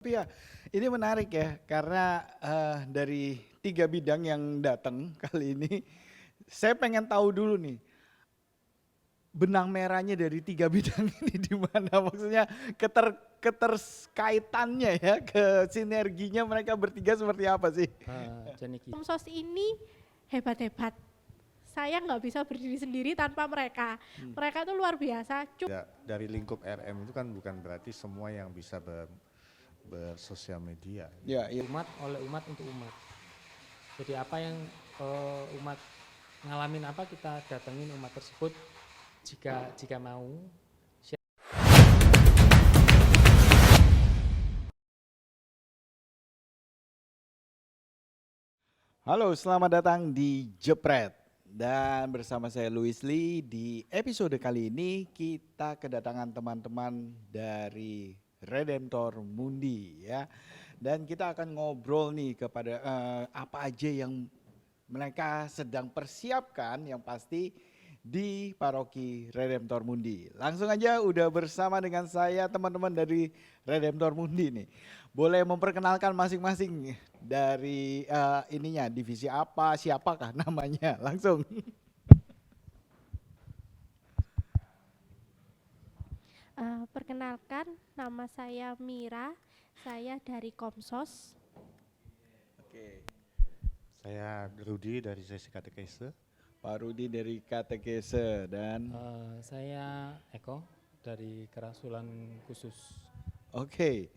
Tapi ya, ini menarik ya, karena dari 3 bidang yang datang kali ini, saya pengen tahu dulu nih, benang merahnya dari 3 bidang ini di mana? Maksudnya keterkaitannya ya, ke sinerginya mereka bertiga seperti apa sih? Jeniki. Komsos ini hebat-hebat. Saya nggak bisa berdiri sendiri tanpa mereka. Mereka itu luar biasa. Ya, dari lingkup RM itu kan bukan berarti semua yang bisa bersosial media. Ya, iya. Umat oleh umat untuk umat. Jadi apa yang umat ngalamin apa kita datengin umat tersebut jika mau. Halo, selamat datang di Jepret. Dan bersama saya Louis Lee, di episode kali ini kita kedatangan teman-teman dari Redemptor Mundi ya. Dan kita akan ngobrol nih kepada apa aja yang mereka sedang persiapkan yang pasti di Paroki Redemptor Mundi. Langsung aja udah bersama dengan saya teman-teman dari Redemptor Mundi nih. Boleh memperkenalkan masing-masing dari ininya, divisi apa, siapakah namanya, langsung. Perkenalkan, nama saya Mira. Saya dari Komsos. Oke, Saya Rudi dari sesi katekese. Pak Rudi dari Katekese dan Saya Eko dari Kerasulan Khusus. oke.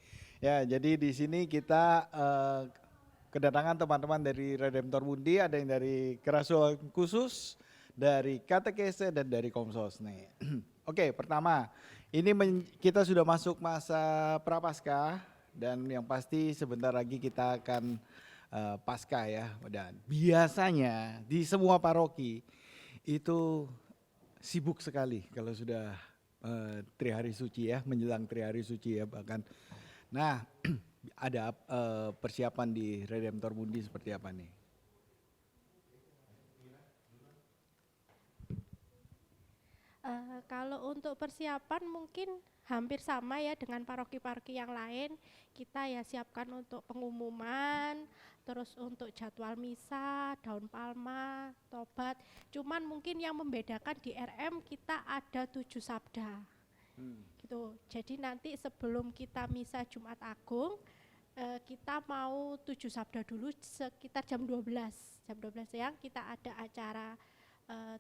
Ya, jadi di sini kita kedatangan teman-teman dari Redemptor Mundi, ada yang dari Kerasulan Khusus, dari Katekese dan dari Komsos nih. Oke, pertama, ini kita sudah masuk masa Prapaskah dan yang pasti sebentar lagi kita akan Paskah ya. Dan biasanya di semua paroki itu sibuk sekali kalau sudah Trihari Suci ya, menjelang Trihari Suci ya bahkan. Nah, ada persiapan di Redemptor Mundi seperti apa nih? Kalau untuk persiapan mungkin hampir sama ya dengan paroki-paroki yang lain. Kita ya siapkan untuk pengumuman, terus untuk jadwal misa, daun palma, tobat. Cuman mungkin yang membedakan di RM kita ada 7 sabda. Gitu. Jadi nanti sebelum kita misa Jumat Agung, kita mau 7 sabda dulu sekitar jam 12. Jam 12 siang kita ada acara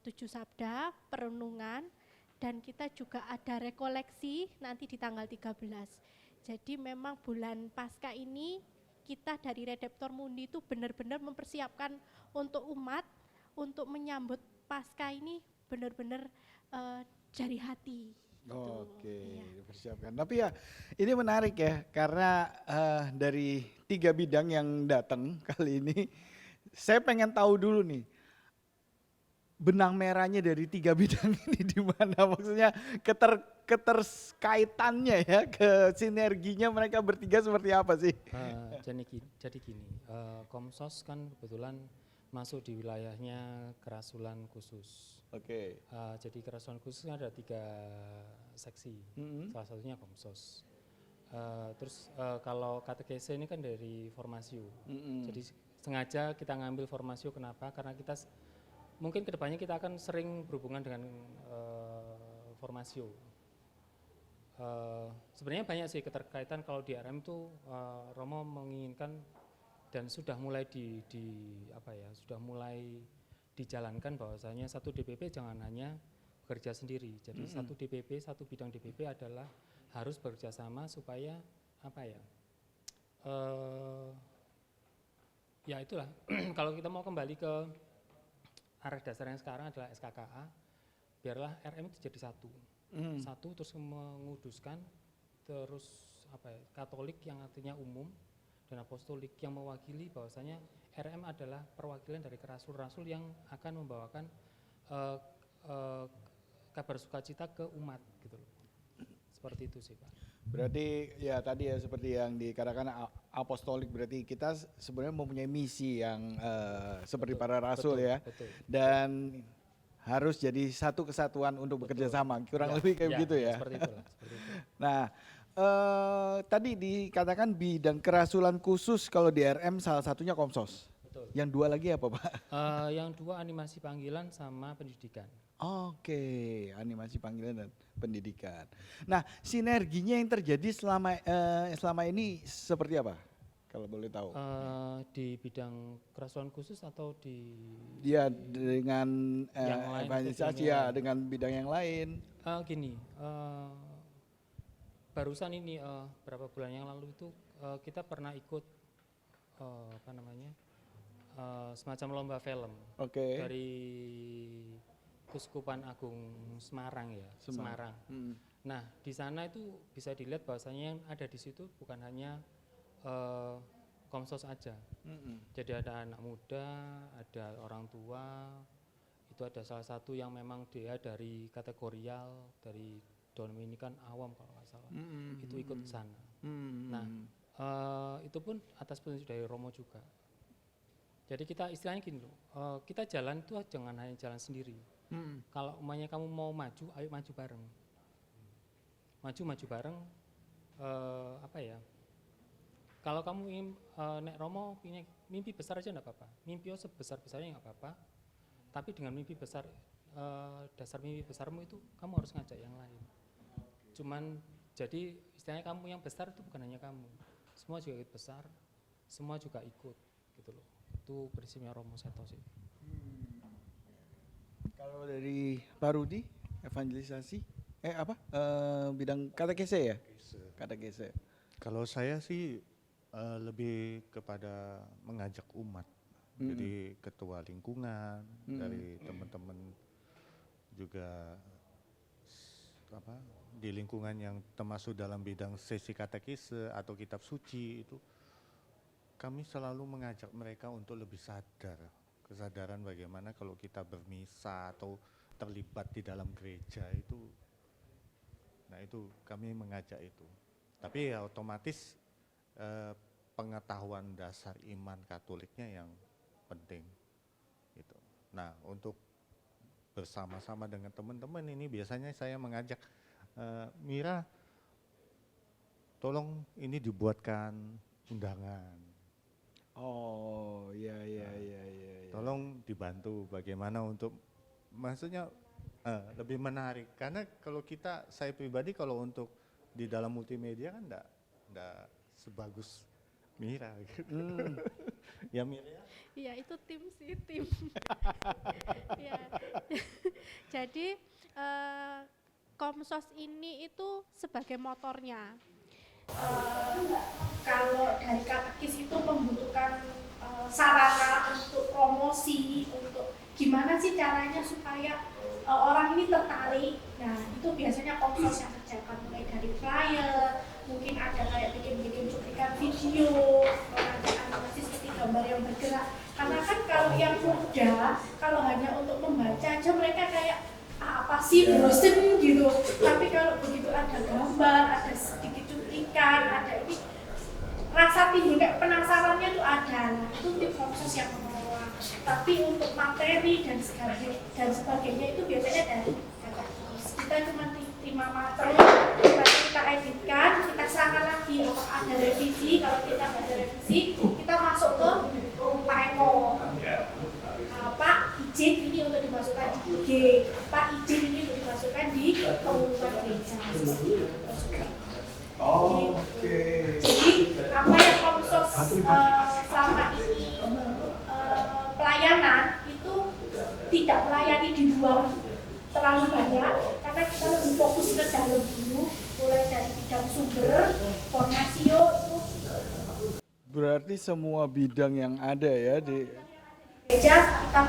7 sabda, perenungan, dan kita juga ada rekoleksi nanti di tanggal 13. Jadi memang bulan Paskah ini kita dari Redemptor Mundi itu benar-benar mempersiapkan untuk umat, untuk menyambut Paskah ini benar-benar dari hati. Oke, Iya. dipersiapkan. Tapi ya, ini menarik ya, karena dari 3 bidang yang datang kali ini, saya pengen tahu dulu nih, benang merahnya dari 3 bidang ini di mana? Maksudnya keterkaitannya ya, ke sinerginya mereka bertiga seperti apa sih? Jadi gini, Komsos kan kebetulan masuk di wilayahnya Kerasulan Khusus. Oke. Jadi Kerasulan Khusus ada 3 seksi, salah satunya Komsos. Terus kalau katekese ini kan dari Formasio. Jadi sengaja kita ngambil Formasio, kenapa? Karena kita mungkin kedepannya kita akan sering berhubungan dengan Formasio. Sebenarnya banyak sih keterkaitan. Kalau di RM itu Romo menginginkan dan sudah mulai sudah mulai dijalankan bahwasanya satu DPP jangan hanya bekerja sendiri. Jadi satu DPP, satu bidang DPP adalah harus bekerja sama supaya ya itulah. Kalau kita mau kembali ke arah dasar yang sekarang adalah SKKA, biarlah RM itu jadi satu. Satu terus menguduskan, terus Katolik yang artinya umum dan apostolik yang mewakili bahwasanya RM adalah perwakilan dari rasul-rasul yang akan membawakan kabar sukacita ke umat gitu loh. Seperti itu sih Pak. Berarti ya tadi ya seperti yang dikatakan apostolik, berarti kita sebenarnya mempunyai misi yang seperti para rasul ya. Betul. Dan harus jadi satu kesatuan untuk bekerja sama, kurang lebih kayak begitu ya. Seperti itulah. Nah, tadi dikatakan bidang kerasulan khusus kalau di RM salah satunya Komsos. Betul. Yang dua lagi apa, Pak? Yang dua animasi panggilan sama pendidikan. Oke, animasi panggilan dan pendidikan. Nah, sinerginya yang terjadi selama ini seperti apa? Kalau boleh tahu. Di bidang kerasulan khusus atau di Dia dengan yang lain evangelisasi sebelumnya? ya, dengan bidang yang lain. Gini, barusan ini berapa bulan yang lalu itu kita pernah ikut apa namanya semacam lomba film Oke. dari Kuskupan Agung Semarang ya, Semarang. Nah di sana itu bisa dilihat bahwasanya yang ada di situ bukan hanya Komsos aja. Jadi ada anak muda, ada orang tua, itu ada salah satu yang memang dia dari kategorial, dari Dominikan Awam kalau nggak salah, itu ikut ke sana. Nah itu pun atas petunjuk dari Romo juga. Jadi kita istilahnya gini loh, kita jalan itu jangan hanya jalan sendiri. Kalau umpamanya kamu mau maju, ayo maju bareng. Maju bareng, apa ya? Kalau kamu ingin nek Romo punya mimpi besar aja enggak apa-apa. Mimpi sebesar-besarnya enggak apa-apa. Tapi dengan mimpi besar, dasar mimpi besarmu itu kamu harus ngajak yang lain. Cuman jadi istilahnya kamu yang besar itu bukan hanya kamu. Semua juga ikut besar, semua juga ikut gitu loh. Itu prinsipnya Romo Seto sih. Kalau dari Pak Rudi, evangelisasi, bidang katekese ya? Katekese. Kalau saya sih lebih kepada mengajak umat. Jadi ketua lingkungan dari teman-teman juga di lingkungan yang termasuk dalam bidang sesi katekese atau kitab suci itu kami selalu mengajak mereka untuk lebih sadar, kesadaran bagaimana kalau kita bermisa atau terlibat di dalam gereja itu, nah itu kami mengajak itu. Tapi ya otomatis pengetahuan dasar iman Katoliknya yang penting gitu. Nah untuk bersama-sama dengan teman-teman ini biasanya saya mengajak Mira, tolong ini dibuatkan undangan. Oh, iya. Tolong dibantu bagaimana untuk, maksudnya lebih menarik. Karena kalau saya pribadi kalau untuk di dalam multimedia kan enggak sebagus Mira gitu. Ya Mira. Iya itu tim sih, tim. Ya. Jadi Komsos ini itu sebagai motornya. Kalau dari katekis itu membutuhkan sarana untuk promosi, untuk gimana sih caranya supaya orang ini tertarik. Nah itu biasanya Komsos yang kerjakan, mulai dari flyer, mungkin ada kayak bikin cuplikan video, nanti animasi seperti gambar yang bergerak. Karena kan kalau yang muda, kalau hanya untuk membaca aja mereka kayak apa sih bosen gitu. Tapi kalau begitu ada gambar, ada sedikit cuplikan, ada ini rasa timbul kayak penasarannya tuh ada. Nah itu tim Komsos yang mengelola. Tapi untuk materi dan sebagainya itu biasanya dari katekis. Kita cuma terima materi, kita editkan, kita serahkan lagi apa ada revisi. Kalau kita nggak ada revisi, kita masuk ke Pak Eko. Pak izin ini untuk dimasukkan di IG, Pak izin ini untuk dimasukkan di pengumuman gereja. Oke. Jadi apa yang Komsos selama ini pelayanan itu tidak melayani di luar terlalu banyak, karena kita lebih fokus ke dalam dulu, mulai dari bidang sumber, formasio itu. Berarti semua bidang yang ada ya di Gereja kita.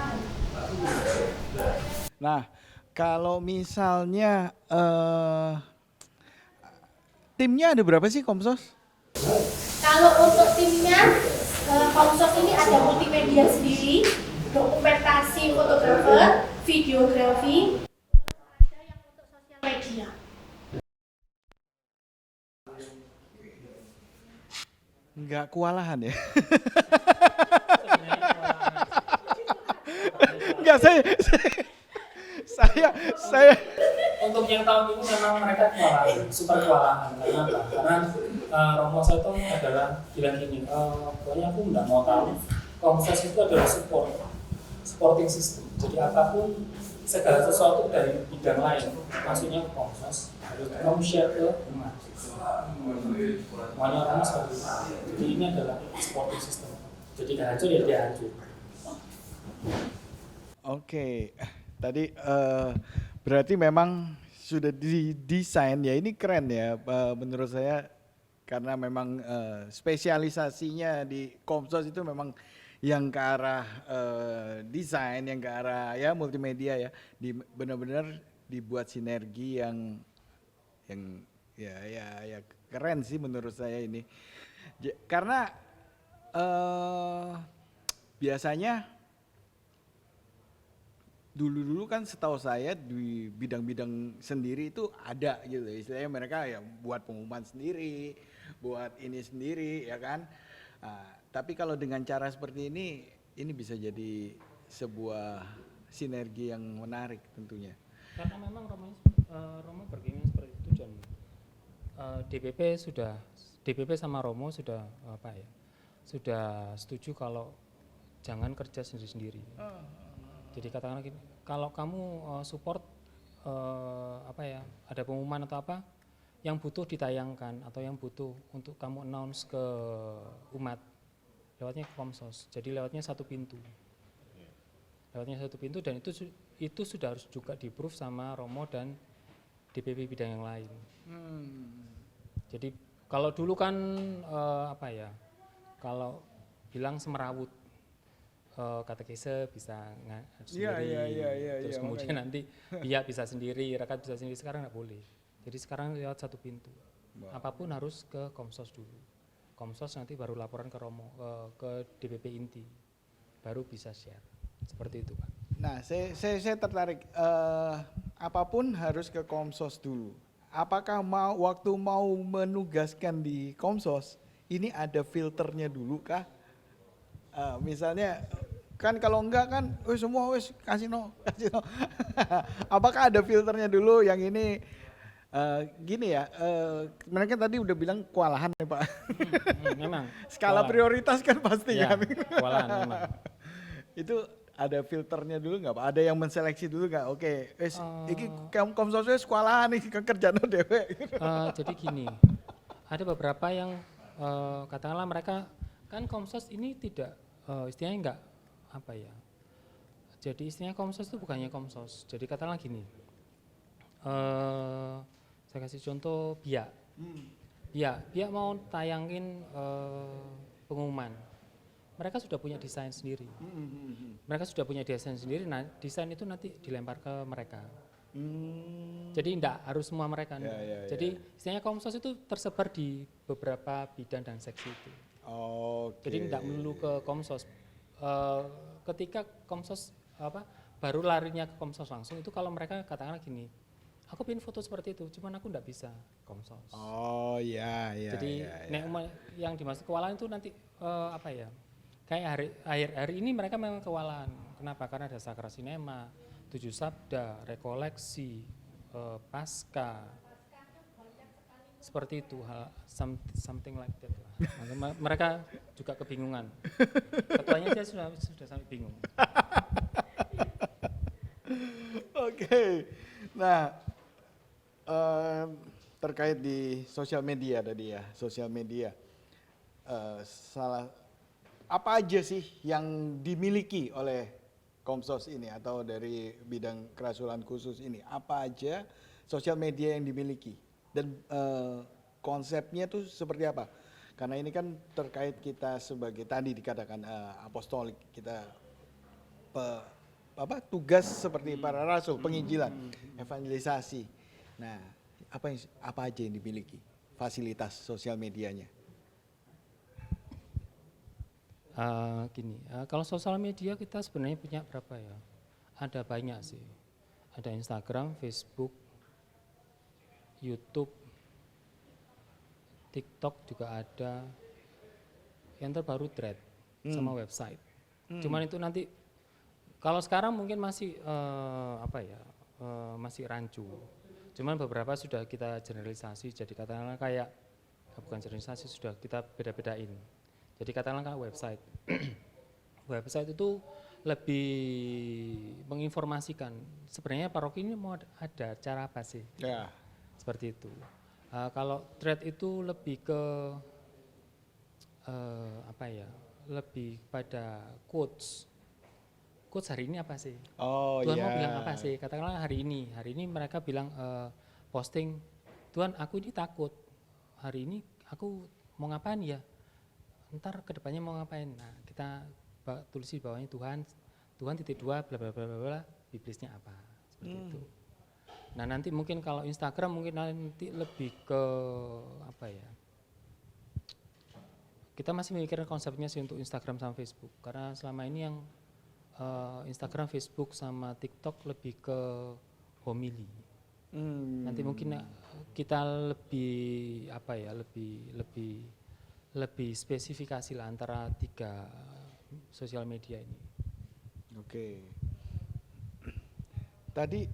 Nah, kalau misalnya timnya ada berapa sih Komsos? Kalau untuk timnya, Komsos ini ada multimedia sendiri, dokumentasi fotografer, videografi, ada yang untuk sosial media. Nggak kewalahan ya? Enggak, saya Untuk yang tahun ini memang mereka kewalahan, super kewalahan. Karena apa? Karena Romo saya itu adalah bilang gini, pokoknya aku nggak mau tahu. Komsos itu adalah supporting system. Jadi apapun segala sesuatu dari bidang lain, maksudnya komsos harus kamu share ke umat. Semuanya orang seperti itu. Jadi ini adalah supporting system. Jadi nggak hancur ya dia hancur. Oke, tadi berarti memang sudah didesain ya, ini keren ya menurut saya, karena memang spesialisasinya di Komsos itu memang yang ke arah desain, yang ke arah ya multimedia ya, benar-benar dibuat sinergi yang ya keren sih menurut saya ini. Karena biasanya dulu kan setahu saya di bidang-bidang sendiri itu ada gitu, istilahnya mereka ya buat pengumuman sendiri, buat ini sendiri ya kan. Tapi kalau dengan cara seperti ini bisa jadi sebuah sinergi yang menarik tentunya. Karena memang Romo berkeinginan seperti itu, dan DPP sama Romo sudah sudah setuju kalau jangan kerja sendiri-sendiri. Jadi katakanlah gini, kalau kamu support ada pengumuman atau apa yang butuh ditayangkan atau yang butuh untuk kamu announce ke umat, lewatnya ke Komsos. Jadi lewatnya satu pintu. Dan itu sudah harus juga di-approve sama Romo dan DPP bidang yang lain. Jadi kalau dulu kan kalau bilang semerawut, katekese bisa sendiri, terus kemudian nanti biak bisa sendiri, rekat bisa sendiri. Sekarang nggak boleh. Jadi sekarang lewat satu pintu. Apapun harus ke Komsos dulu. Komsos nanti baru laporan ke Romo, ke DPP inti, baru bisa share. Seperti itu, Pak. Nah, saya tertarik. Apapun harus ke Komsos dulu. Apakah waktu mau menugaskan di Komsos ini ada filternya dulu kah? Misalnya kan kalau enggak kan semua kasih no. Apakah ada filternya dulu yang ini gini ya, mereka tadi udah bilang kewalahan ya Pak. Memang. Skala kewalahan. prioritas kan pasti Ya, kan. kewalahan memang. Itu ada filternya dulu nggak Pak? Ada yang menseleksi dulu nggak? Oke, iki Komsos wis kewalahan iki kerjaan dhewe. Jadi gini, ada beberapa yang katakanlah mereka kan Komsos ini tidak istilahnya enggak jadi istilahnya Komsos itu bukannya Komsos. Jadi katakanlah gini, saya kasih contoh biak. Biak mau tayangin pengumuman, mereka sudah punya desain sendiri. Nah desain itu nanti dilempar ke mereka. Jadi enggak harus semua mereka. Jadi istilahnya Komsos itu tersebar di beberapa bidang dan seksi itu. Jadi enggak melulu ke Komsos. Ketika Komsos baru larinya ke Komsos langsung, itu kalau mereka katakanlah gini, aku pengen foto seperti itu, cuman aku enggak bisa Komsos. Jadi yang dimaksud kewalahan itu nanti kayak hari ini mereka memang kewalahan. Kenapa? Karena ada Sakra Sinema, 7 Sabda, rekoleksi, pasca, seperti itu, something like that lah. Mereka juga kebingungan. Ketuanya dia sudah sampai bingung. Oke. Nah, terkait di sosial media tadi ya, sosial media. Apa aja sih yang dimiliki oleh Komsos ini atau dari bidang kerasulan khusus ini? Apa aja sosial media yang dimiliki? Dan konsepnya tuh seperti apa? Karena ini kan terkait kita sebagai tadi dikatakan apostolik, kita tugas seperti para rasul, penginjilan, evangelisasi. Nah, apa aja yang dimiliki fasilitas sosial medianya? Kalau sosial media kita sebenarnya punya berapa ya? Ada banyak sih. Ada Instagram, Facebook, YouTube, TikTok juga ada. Yang terbaru Thread sama website. Cuman itu nanti kalau sekarang mungkin masih masih rancu. Cuman beberapa sudah kita generalisasi, jadi katakanlah kayak bukan generalisasi, sudah kita beda-bedain. Jadi katakanlah kayak website. Website itu lebih menginformasikan sebenarnya paroki ini mau ada acara apa sih, Ya. seperti itu. Kalau thread itu lebih ke apa ya, lebih pada quotes hari ini apa sih, Oh Tuhan iya. mau bilang apa sih, katakanlah hari ini mereka bilang posting, Tuhan aku ini takut, hari ini aku mau ngapain ya, ntar kedepannya mau ngapain. Nah kita tulis di bawahnya Tuhan titik 2 bla bla bla bla bla, Biblisnya apa, seperti itu. Nah nanti mungkin kalau Instagram mungkin nanti lebih ke apa ya, kita masih memikirkan konsepnya sih untuk Instagram sama Facebook, karena selama ini yang Instagram, Facebook sama TikTok lebih ke homili. Nanti mungkin kita lebih apa ya, lebih spesifikasi lah antara 3 sosial media ini. Oke. Tadi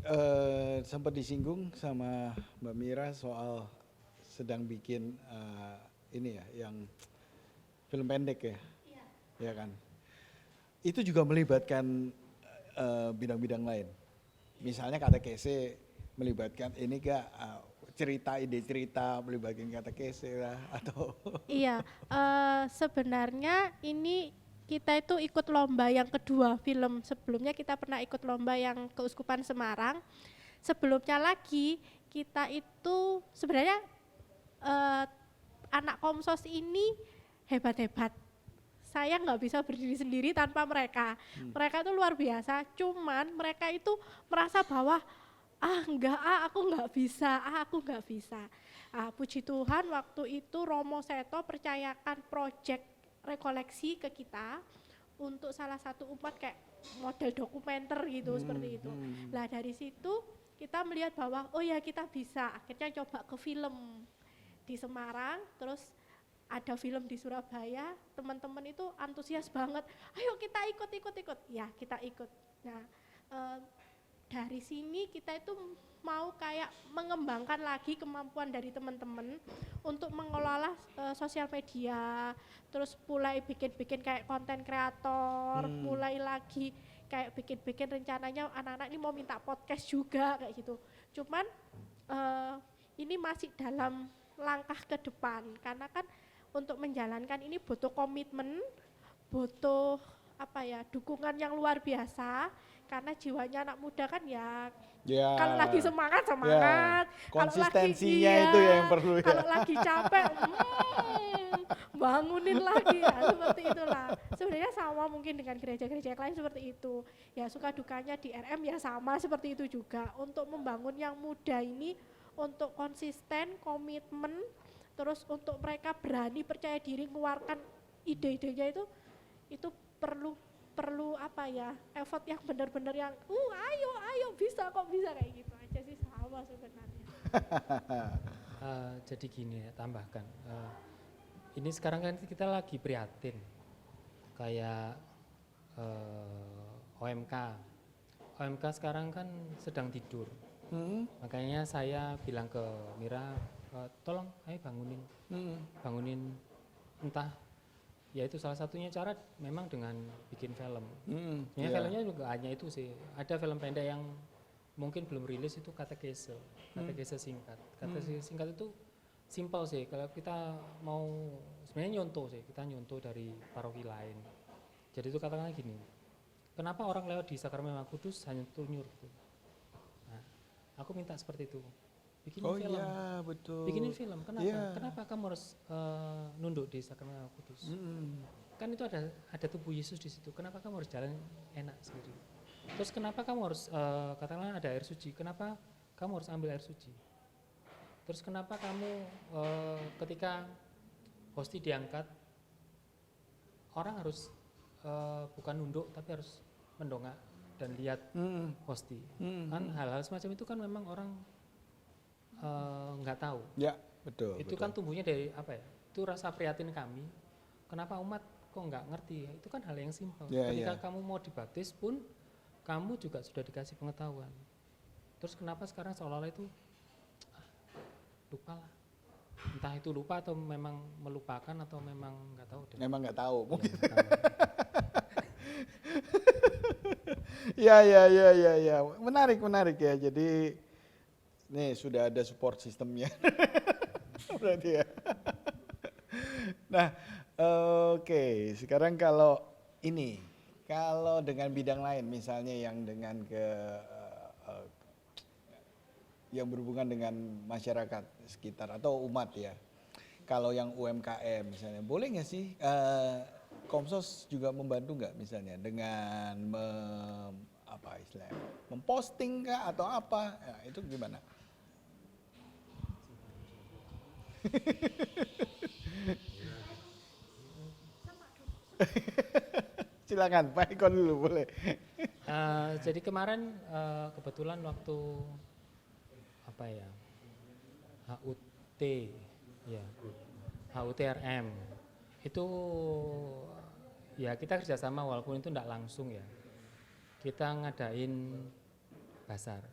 sempat disinggung sama Mbak Mira soal sedang bikin ini ya, yang film pendek ya, ya kan? Itu juga melibatkan bidang-bidang lain. Misalnya katekese melibatkan ini gak ide cerita melibatkan katekese lah atau Iya, sebenarnya ini kita itu ikut lomba yang kedua film. Sebelumnya kita pernah ikut lomba yang Keuskupan Semarang. Sebelumnya lagi kita itu sebenarnya anak Komsos ini hebat-hebat. Saya nggak bisa berdiri sendiri tanpa mereka. Mereka itu luar biasa. Cuman mereka itu merasa bahwa aku nggak bisa. Puji Tuhan waktu itu Romo Seto percayakan proyek rekoleksi ke kita untuk salah satu umat kayak model dokumenter gitu, seperti itu. Nah dari situ kita melihat bahwa oh ya kita bisa, akhirnya coba ke film di Semarang, terus ada film di Surabaya, teman-teman itu antusias banget, ayo kita ikut, ya kita ikut. Nah dari sini kita itu mau kayak mengembangkan lagi kemampuan dari teman-teman untuk mengelola sosial media, terus mulai bikin-bikin kayak konten kreator, mulai lagi kayak bikin-bikin rencananya anak-anak ini mau minta podcast juga kayak gitu. Cuman ini masih dalam langkah ke depan karena kan untuk menjalankan ini butuh komitmen, butuh apa ya, dukungan yang luar biasa karena jiwanya anak muda kan ya kalau lagi semangat ya, konsistensinya kalau lagi, itu ya yang perlu ya. Kalau lagi capek bangunin lagi ya, seperti itulah. Sebenarnya sama mungkin dengan gereja-gereja yang lain seperti itu. Ya suka dukanya di RM ya sama seperti itu juga. Untuk membangun yang muda ini untuk konsisten, komitmen, terus untuk mereka berani percaya diri mengeluarkan ide-idenya itu perlu apa ya, effort yang benar-benar yang ayo bisa kayak gitu aja sih, sama sebenarnya. Jadi gini ya, tambahkan, ini sekarang kan kita lagi prihatin kayak OMK sekarang kan sedang tidur. Makanya saya bilang ke Mira, tolong ayo bangunin entah, ya itu salah satunya cara memang dengan bikin film. Filmnya juga hanya itu sih. Ada film pendek yang mungkin belum rilis, itu katekese singkat. Katekese singkat itu simpel sih. Kalau kita mau sebenarnya kita nyontoh dari paroki lain. Jadi itu katakanlah gini, kenapa orang lewat di Sakramen Maha Kudus hanya tunyur gitu. Nah, aku minta seperti itu. Bikinin film. Iya, betul. Bikinin film. Kenapa? Yeah. Kenapa kamu harus nunduk di Sakramen Maha Kudus? Kan itu ada tubuh Yesus di situ. Kenapa kamu harus jalan enak sendiri? Terus kenapa kamu harus katakanlah ada air suci? Kenapa kamu harus ambil air suci? Terus kenapa kamu ketika hosti diangkat, orang harus bukan nunduk tapi harus mendongak dan lihat hosti? Kan hal-hal semacam itu kan memang orang nggak tahu. Ya, betul. Itu betul. kan tumbuhnya dari apa ya? Itu rasa prihatin kami. Kenapa umat kok nggak ngerti? Itu kan hal yang simpel. Ketika kamu mau dibaptis pun, kamu juga sudah dikasih pengetahuan. Terus kenapa sekarang seolah-olah itu lupa lah. Entah itu lupa atau memang melupakan atau memang nggak tahu deh. Memang nggak tahu Ya, mungkin. nggak tahu. Ya. Menarik ya. Jadi nih sudah ada support sistemnya. Berarti ya. Nah, oke. Sekarang kalau dengan bidang lain, misalnya yang dengan eh, yang berhubungan dengan masyarakat sekitar atau umat ya. Kalau yang UMKM misalnya, boleh nggak sih Komsos juga membantu nggak misalnya dengan apa istilahnya, memposting kah atau apa? Ya, itu gimana? Silakan Pak Eko dulu boleh. Jadi kemarin kebetulan waktu apa ya, HUT ya, HUTRM itu ya kita kerjasama walaupun itu enggak langsung ya, kita ngadain pasar.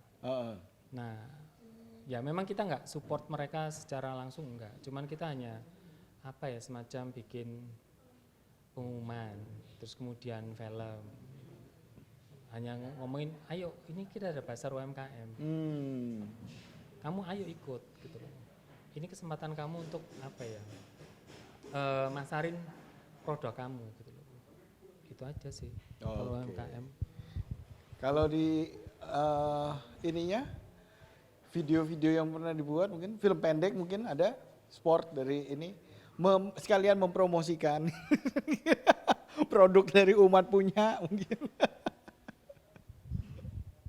Nah ya memang kita nggak support mereka secara langsung enggak, cuman kita hanya apa ya, semacam bikin pengumuman, terus kemudian film, hanya ngomongin, ayo ini kita ada pasar UMKM, kamu ayo ikut gitu loh. Ini kesempatan kamu untuk apa ya, masarin produk kamu gitu loh. Itu aja sih kalau UMKM. Kalau di ininya video-video yang pernah dibuat, mungkin film pendek mungkin ada sport dari ini, sekalian mempromosikan produk dari umat punya mungkin.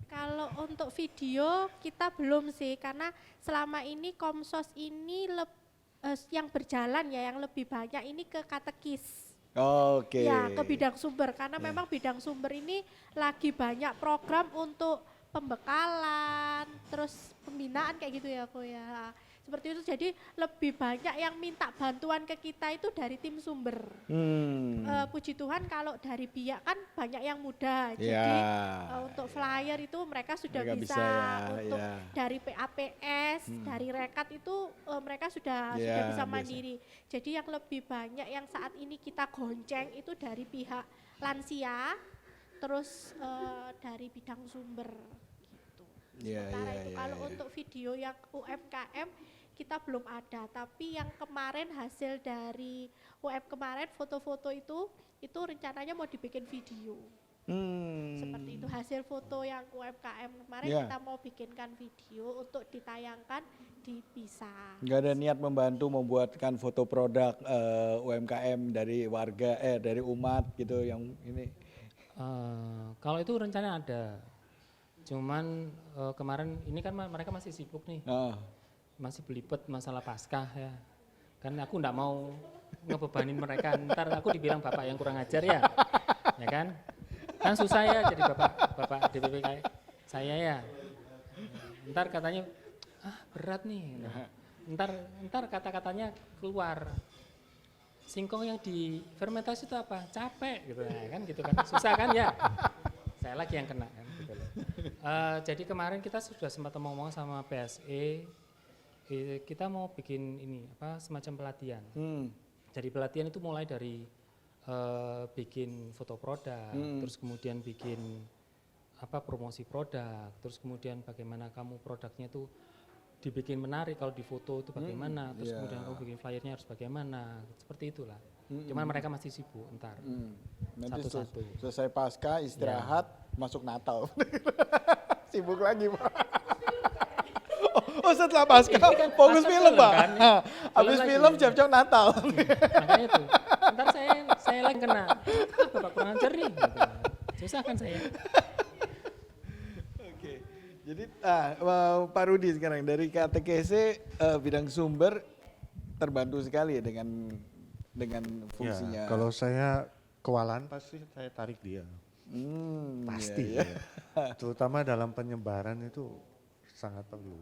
Kalau untuk video kita belum sih, karena selama ini Komsos ini yang berjalan ya, yang lebih banyak ini ke katekis. Oke. Ya, ke bidang sumber, karena memang bidang sumber ini lagi banyak program untuk pembekalan, terus pembinaan kayak gitu ya Ko ya. Seperti itu, jadi lebih banyak yang minta bantuan ke kita itu dari tim sumber. Puji Tuhan kalau dari biak kan banyak yang muda, jadi untuk flyer itu mereka sudah Mereka bisa ya, untuk dari PAPS, dari Rekat itu mereka sudah bisa mandiri. Jadi yang lebih banyak yang saat ini kita gonceng itu dari pihak lansia, terus dari bidang sumber gitu. Sementara itu kalau untuk video yang UMKM kita belum ada, tapi yang kemarin hasil dari UM kemarin foto-foto itu rencananya mau dibikin video. Seperti itu hasil foto yang UMKM kemarin kita mau bikinkan video untuk ditayangkan di PISA. Nggak ada niat membantu membuatkan foto produk UMKM dari warga dari umat gitu yang ini. Kalau itu rencana ada, cuman kemarin ini kan mereka masih sibuk nih, masih belibet masalah Paskah ya, kan aku enggak mau ngebebanin mereka, ntar aku dibilang bapak yang kurang ajar ya, ya kan susah ya jadi bapak DPP kayak saya ya, ntar katanya berat nih, ntar kata-katanya keluar, singkong yang difermentasi itu apa? Capek gitu kan susah kan ya. Saya lagi yang kena kan gitu loh. Jadi kemarin kita sudah sempat ngomong sama PSE, kita mau bikin ini semacam pelatihan. Jadi pelatihan itu mulai dari bikin foto produk, terus kemudian bikin promosi produk, terus kemudian bagaimana kamu produknya itu dibikin menarik, kalau di foto itu bagaimana, terus kemudian kamu bikin flyernya harus bagaimana, seperti itulah. Cuman mereka masih sibuk ntar. Nanti Satu-satu. selesai pasca istirahat masuk Natal. Sibuk lagi Pak. Oh setelah pasca fokus film Pak. Kan? Habis film siap-siap Natal. Makanya tuh, ntar saya lagi kena, bapak kurang ajar nih. Gitu. Susah kan saya. Oke, jadi Pak Rudi sekarang dari KTKC bidang sumber terbantu sekali ya dengan fungsinya. Ya, kalau saya kewalahan pasti saya tarik dia. Pasti ya. Terutama dalam penyebaran itu sangat perlu.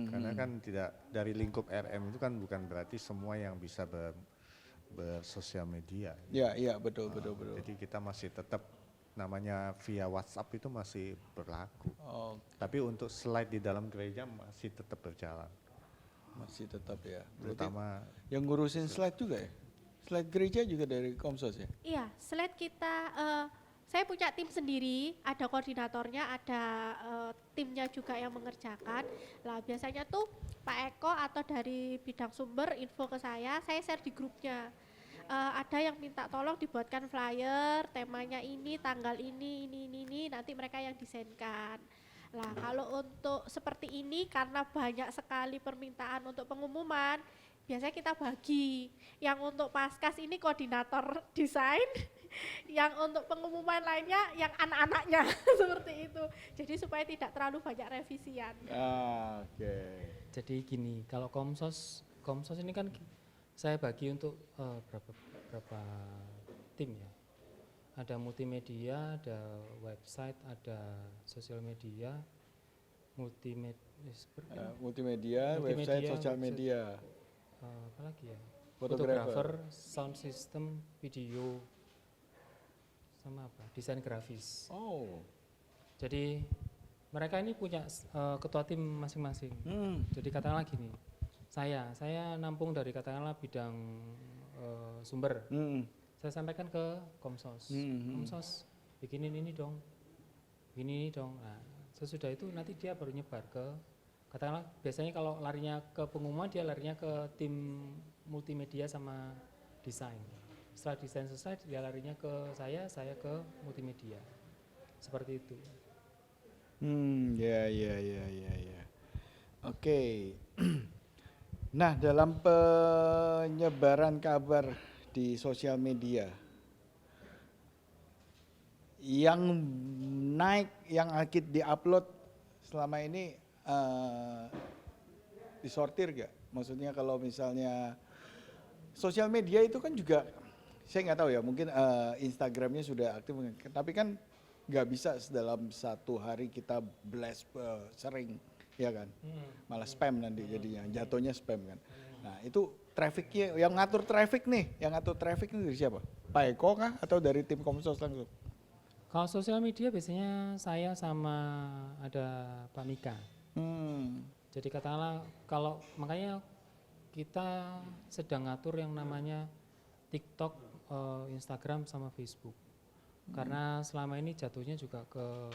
Karena kan tidak dari lingkup RM itu kan bukan berarti semua yang bisa bersosial media. Iya betul. Jadi kita masih tetap namanya via WhatsApp itu masih berlaku. Tapi untuk slide di dalam gereja masih tetap berjalan. Masih tetap ya. Berarti terutama yang ngurusin slide juga ya? Slide gereja juga dari Komsos ya? Iya, slide kita, saya punya tim sendiri, ada koordinatornya, ada timnya juga yang mengerjakan. Lah biasanya tuh Pak Eko atau dari bidang sumber info ke saya share di grupnya. Ada yang minta tolong dibuatkan flyer, temanya ini, tanggal ini, nanti mereka yang desainkan. Lah kalau untuk seperti ini karena banyak sekali permintaan untuk pengumuman, biasanya kita bagi. Yang untuk paskas ini koordinator desain, yang untuk pengumuman lainnya yang anak-anaknya seperti itu. Jadi supaya tidak terlalu banyak revisian. Oke. Jadi gini, kalau Komsos ini kan saya bagi untuk berapa tim ya. Ada multimedia, ada website, ada sosial media, Multimedia, website, sosial media, apa lagi ya? Fotografer. Fotografer, sound system, video, sama apa? Desain grafis. Oh. Jadi mereka ini punya ketua tim masing-masing. Jadi katakanlah gini, saya nampung dari katakanlah bidang sumber. Saya sampaikan ke Komsos. Komsos bikinin ini dong. Ini dong. Nah, sesudah itu nanti dia baru nyebar ke katakanlah biasanya kalau larinya ke pengumuman dia larinya ke tim multimedia sama desain. Setelah desain selesai dia larinya ke saya ke multimedia. Seperti itu. Ya. Oke. Nah, dalam penyebaran kabar di sosial media, yang naik, yang akhir diupload selama ini disortir gak? Maksudnya kalau misalnya sosial media itu kan juga, saya nggak tahu ya, mungkin Instagramnya sudah aktif, tapi kan nggak bisa dalam satu hari kita blast sering, ya kan? Malah spam nanti jadinya, jatuhnya spam kan. Nah itu trafficnya, yang ngatur traffic nih dari siapa? Pak Eko kah atau dari tim Komsos langsung? Kalau sosial media biasanya saya sama ada Pak Mika. Jadi katakanlah kalau makanya kita sedang ngatur yang namanya TikTok, Instagram sama Facebook. Karena selama ini jatuhnya juga ke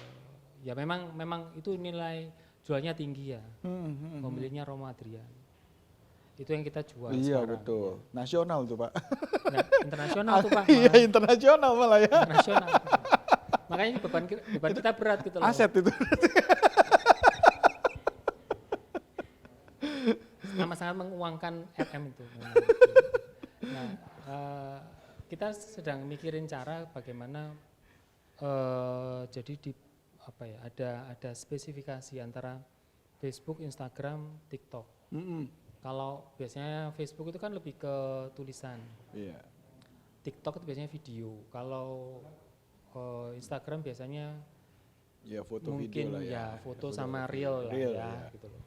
ya memang itu nilai jualnya tinggi ya. Pembelinya Romo Adrian. Itu yang kita jual Iya sekarang. betul, nasional tuh Pak. Nah, internasional tuh Pak. Iya internasional malah ya. Internasional. Makanya beban kita berat gitu loh. Aset itu. Sangat menguangkan RM itu. Nah, kita sedang mikirin cara bagaimana jadi di apa ya ada spesifikasi antara Facebook, Instagram, TikTok. Kalau biasanya Facebook itu kan lebih ke tulisan. Iya. TikTok itu biasanya video. Kalau Instagram biasanya Ya foto mungkin video lah ya. foto sama reel lah Reel, ya, ya. gitu loh.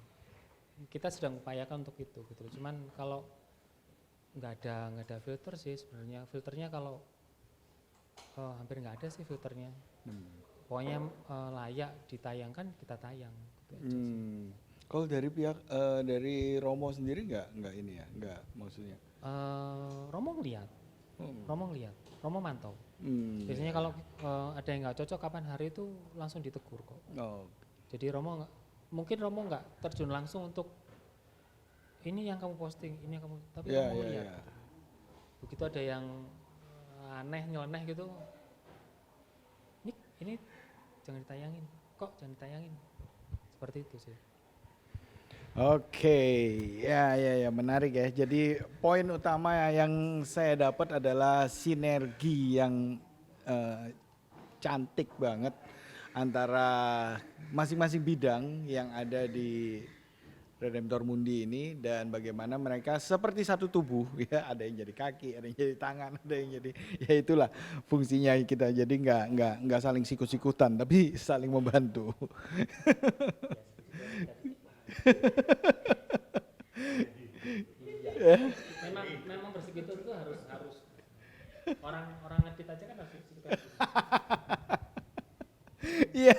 Kita sedang upayakan untuk itu gitu loh. Cuman kalau nggak ada filter sih sebenarnya. Filternya kalau hampir nggak ada sih filternya. Pokoknya layak ditayangkan kita tayang. Gitu aja sih. Kalau dari pihak dari Romo sendiri nggak ini ya, nggak maksudnya. Romo ngeliat, Romo mantau. Biasanya kalau ada yang nggak cocok kapan hari itu langsung ditegur kok. Oh. Jadi mungkin Romo nggak terjun langsung untuk ini yang kamu posting, ini yang kamu, tapi Romo lihat. Begitu ada yang aneh nyeleneh gitu, ini jangan ditayangin, kok jangan ditayangin, seperti itu sih. Oke, ya menarik ya. Jadi poin utama yang saya dapat adalah sinergi yang cantik banget antara masing-masing bidang yang ada di Redemptor Mundi ini dan bagaimana mereka seperti satu tubuh ya, ada yang jadi kaki, ada yang jadi tangan, ada yang jadi ya itulah fungsinya kita. Jadi nggak saling sikut-sikutan tapi saling membantu. Memang bersegitu itu harus orang ngedit aja kan harus gitu. Iya.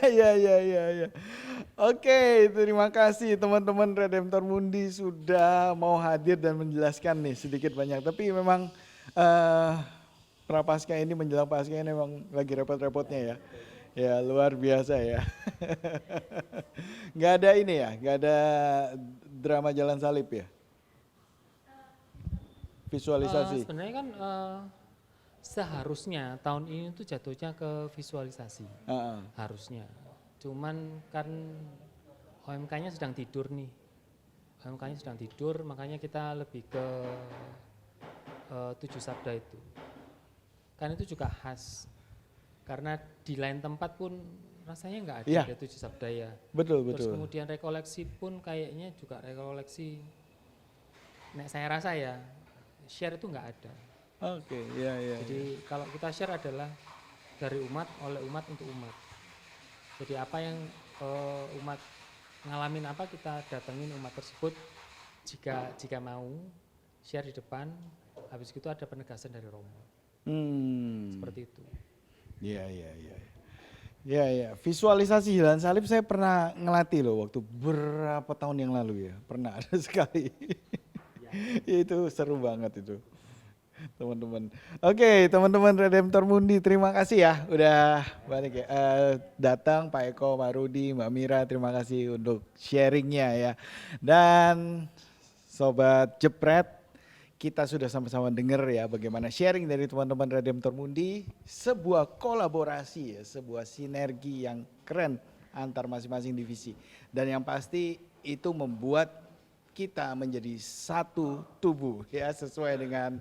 Oke, terima kasih teman-teman Redemptor Mundi sudah mau hadir dan menjelaskan nih sedikit banyak. Tapi memang Prapaskah ini menjelang Paskah ini memang lagi repot-repotnya ya. Ya luar biasa ya. Nggak ada ini ya, nggak ada drama jalan salib ya. Visualisasi. Sebenarnya kan seharusnya tahun ini tuh jatuhnya ke visualisasi, harusnya. Cuman kan OMK-nya sedang tidur nih, OMK-nya sedang tidur, makanya kita lebih ke 7 sabda itu. Kan itu juga khas, karena di lain tempat pun rasanya nggak ada Iya. ya 7 sabda ya. Betul, Terus betul. kemudian rekoleksi pun kayaknya juga rekoleksi, nek saya rasa ya, share itu nggak ada. Oke, ya, ya. Jadi kalau kita share adalah dari umat, oleh umat, untuk umat. Jadi apa yang umat ngalamin apa, kita datengin umat tersebut, jika mau share di depan, habis itu ada penegasan dari Romo. Seperti itu. Iya, iya, iya. Ya, ya. Visualisasi jalan salib saya pernah ngelatih loh waktu berapa tahun yang lalu ya. Pernah ada sekali. Itu seru banget itu. Teman-teman. Oke, teman-teman Redemptor Mundi, terima kasih ya udah balik ya. Datang Pak Eko, Pak Rudi, Mbak Mira, terima kasih untuk sharingnya ya. Dan Sobat Jepret, kita sudah sama-sama dengar ya bagaimana sharing dari teman-teman Redemptor Mundi, sebuah kolaborasi ya, sebuah sinergi yang keren antar masing-masing divisi. Dan yang pasti itu membuat kita menjadi satu tubuh ya, sesuai dengan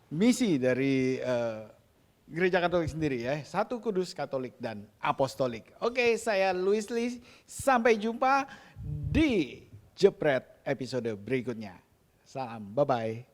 misi dari Gereja Katolik sendiri ya, satu kudus, Katolik dan Apostolik. Oke, saya Louis Lee, sampai jumpa di Jepret episode berikutnya. Salam, bye-bye.